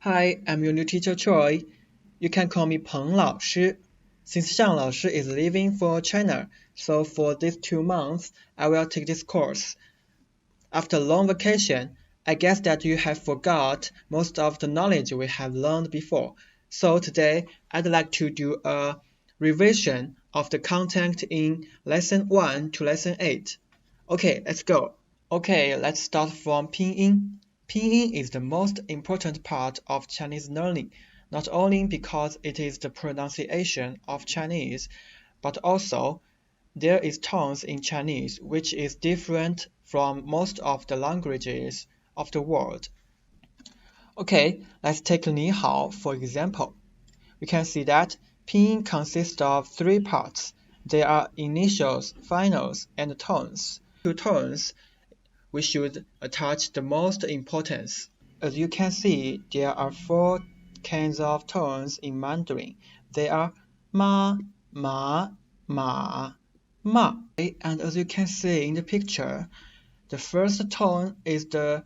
Hi, I'm your new teacher Troy. You can call me Peng 老师. Since Xiang 老师 is leaving for China, so for these 2 months, I will take this course. After a long vacation, I guess that you have forgot most of the knowledge we have learned before. So today, I'd like to do a revision of the content in lesson 1 to lesson 8. Okay, let's go. Okay, let's start from pinyin. Pinyin is the most important part of Chinese learning, not only because it is the pronunciation of Chinese, but also there is tones in Chinese which is different from most of the languages of the world. Okay, let's take 你好 for example. We can see that pinyin consists of 3 parts. They are initials, finals, and tones. To tones, we should attach the most importance. As you can see, there are 4 kinds of tones in Mandarin. They are ma, ma, ma, ma. And as you can see in the picture, the first tone is the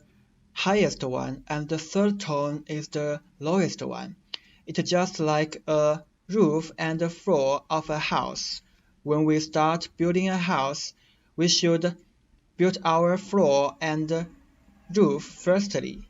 highest one and the third tone is the lowest one. It's just like a roof and the floor of a house. When we start building a house, we should build our floor and roof firstly,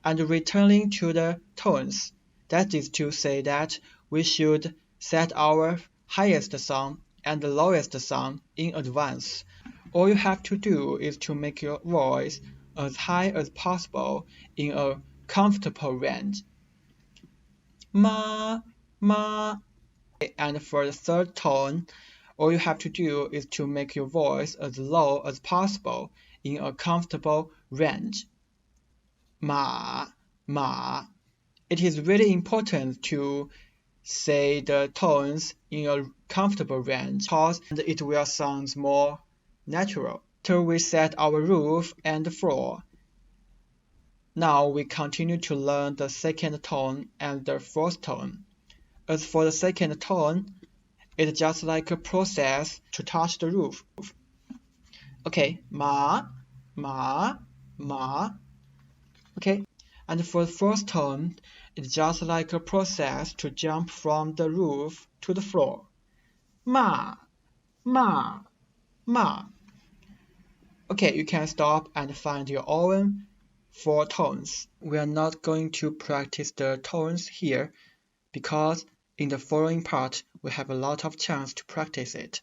and returning to the tones. That is to say that we should set our highest sound and the lowest sound in advance. All you have to do is to make your voice as high as possible in a comfortable range. Ma, ma. And for the third tone, all you have to do is to make your voice as low as possible in a comfortable range. Ma, ma. It is really important to say the tones in a comfortable range because it will sound more natural. Till we set our roof and floor. Now we continue to learn the second tone and the fourth tone. As for the second tone, it's just like a process to touch the roof. Okay, ma, ma, ma. Okay, and for the first tone, it's just like a process to jump from the roof to the floor. Ma, ma, ma. Okay, you can stop and find your own 4 tones. We are not going to practice the tones here because in the following part, we have a lot of chance to practice it.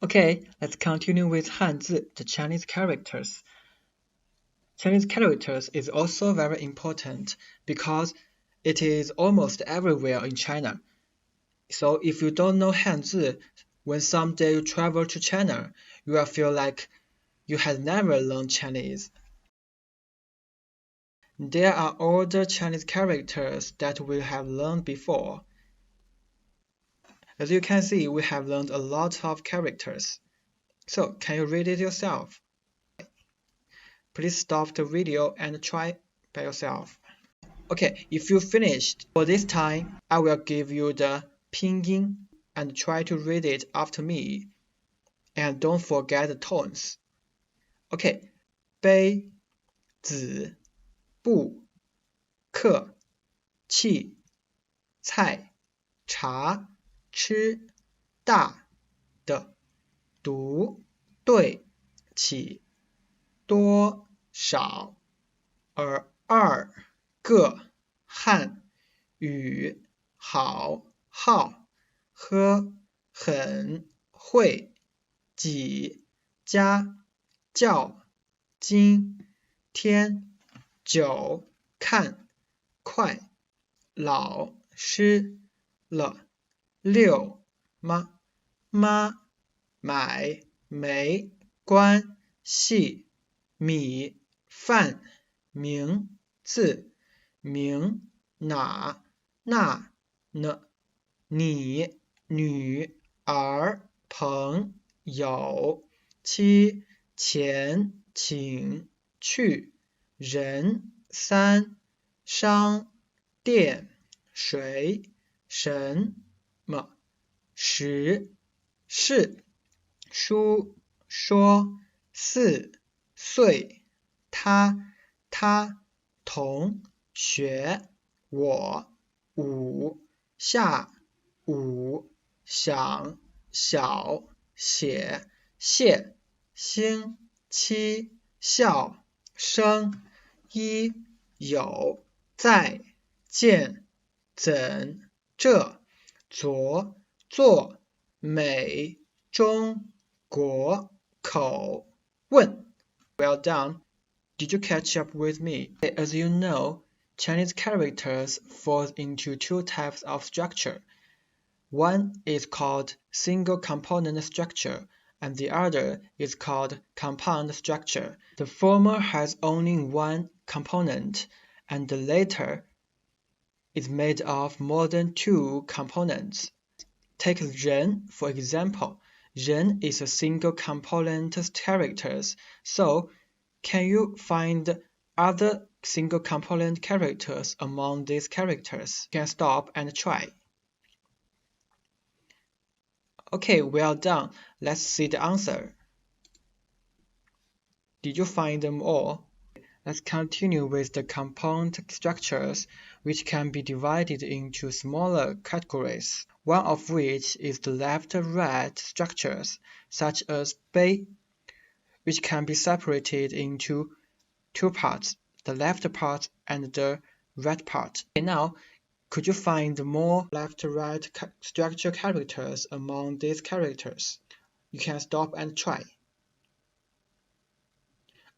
Okay, let's continue with Hanzi, the Chinese characters. Chinese characters is also very important because it is almost everywhere in China. So if you don't know Hanzi, when someday you travel to China, you will feel like you had never learned Chinese. There are all the Chinese characters that we have learned before. As you can see, we have learned a lot of characters. So, can you read it yourself? Please stop the video and try by yourself. Okay, if you finished, for this time, I will give you the pinyin and try to read it after me. And don't forget the tones. Okay, 杯子不客气菜茶吃大的读对起多少二个汉语好好喝很会几家教今天9看快老师了6妈妈买没关系米饭名字名哪那呢你女儿朋友妻钱请去人3商店谁什么10是书说4岁他同学我、午、下、午、想、小、写、谢、星、期、笑、生、一、有、在、见、怎、这、昨、做、美、中、国、口、问。Well done. Did you catch up with me? As you know, Chinese characters fall into two types of structure. One is called single component structure, and the other is called compound structure. The former has only one component, and the latter is made of more than two components. Take 人 for example. 人 is a single component character, so can you find other single component characters among these characters? You can stop and try. Okay, well done. Let's see the answer. Did you find them all? Let's continue with the compound structures, which can be divided into smaller categories, one of which is the left-right structures, such as 杯, which can be separated into two parts, the left part and the right part. Okay, now, could you find more left-right structure characters among these characters? You can stop and try.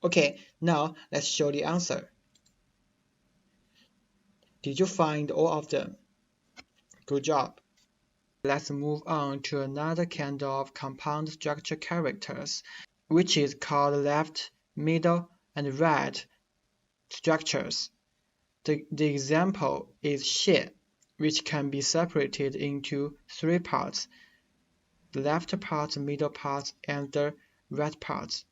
Okay, now let's show the answer. Did you find all of them? Good job. Let's move on to another kind of compound structure characters, which is called left, middle, and right structures. The example is 谢, which can be separated into three parts, the left part, middle part, and the right part.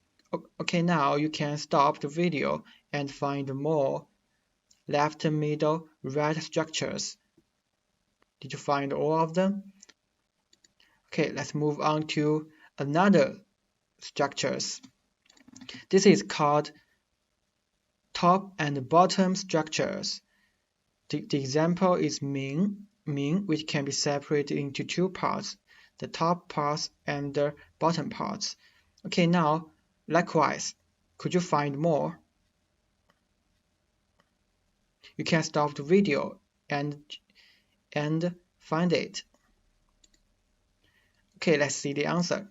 Okay, now you can stop the video and find more left, middle, right structures. Did you find all of them? Okay, let's move on to another structures. This is called top and bottom structures. The example is 名, which can be separated into two parts, the top parts and the bottom parts. Okay, now, likewise, could you find more? You can stop the video and find it. Okay, let's see the answer.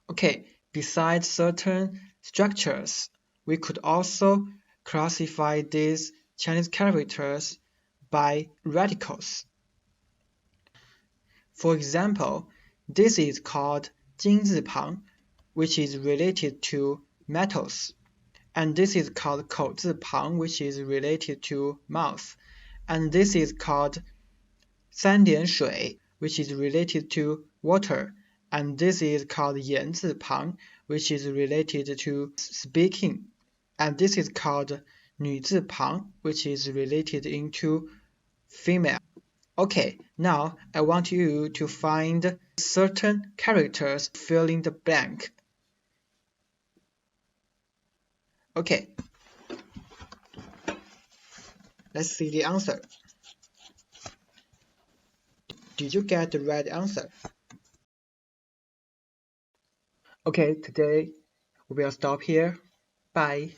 Okay, besides certain structures, we could also classify these Chinese characters by radicals. For example, this is called 金字旁, which is related to metals. And this is called 口字旁, which is related to mouth. And this is called 三点水, which is related to water. And this is called 言字旁, which is related to speaking. And this is called 女字旁, which is related into female. Okay, now I want you to find certain characters fill in the blank. Okay, let's see the answer. Did you get the right answer? Okay, today we will stop here. Bye.